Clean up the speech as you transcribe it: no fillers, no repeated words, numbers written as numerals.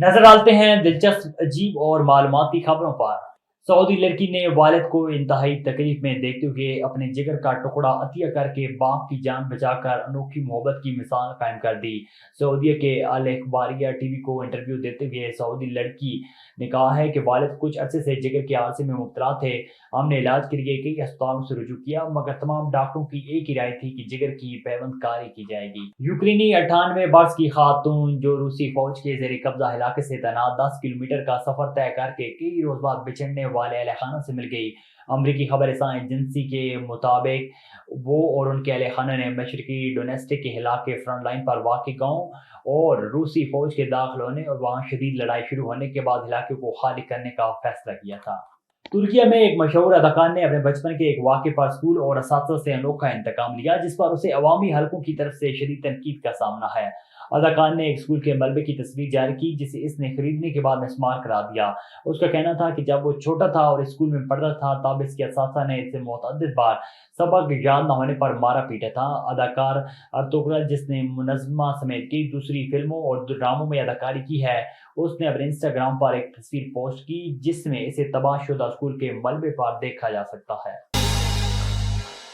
नजर डालते हैं दिलचस्प, अजीब और मालूमाती खबरों पर। सऊदी लड़की ने वालिद को इंतहाई तकलीफ में देखते हुए अपने जिगर का टुकड़ा अतिया करके बाप की जान बचाकर अनोखी मोहब्बत की मिसाल कायम कर दी। सऊदीया के अल अखबारिया टीवी को इंटरव्यू देते हुए सऊदी लड़की ने कहा है कि वालिद कुछ अरसे से जिगर के आरसे में मुब्तला थे। हमने इलाज के लिए कई अस्पतालों से रुजू किया, मगर तमाम डॉक्टरों की एक ही राय थी कि जिगर की पैवंदकारी की जाएगी। यूक्रेनी 98 वर्ष की खातून जो रूसी फौज के जेर कब्जा इलाके से तैनात 10 किलोमीटर का सफर तय करके कई रोज बाद बिछड़ने वाले अहल खाना से मिल गई। अमरीकी खबर रसां एजेंसी के मुताबिक वो और उनके अहल खाना ने मशरकी डोनेस्टिक के इलाके फ्रंट लाइन पर वाक़ई गाँव और रूसी फौज के दाखिल होने और वहां शदीद लड़ाई शुरू होने के बाद इलाके को खाली करने का फैसला किया था। तुर्किया में एक मशहूर अदाकार ने अपने बचपन के एक वाक़े पर स्कूल और असातिज़ा से अनोखा इंतकाम लिया, जिस पर उसे अवामी हलकों की तरफ से शदीद तनकीद का सामना है। अदाकार ने एक स्कूल के मलबे की तस्वीर जारी की, जिसे इसने खरीदने के बाद मिस्मार करार दिया। उसका कहना था कि जब वो छोटा था और स्कूल में पढ़ता था, तब इसके असातिज़ा ने इसे मुतअद्दिद बार सबक याद न होने पर मारा पीटा था। अदाकार अर्तुगरल, जिसने मुनज़्ज़मा समेत कई दूसरी फिल्मों और ड्रामों में अदाकारी की है, उसने अपने इंस्टाग्राम पर एक तस्वीर पोस्ट की जिसमें इसे तबाहशुदा स्कूल के मलबे पर देखा जा सकता है।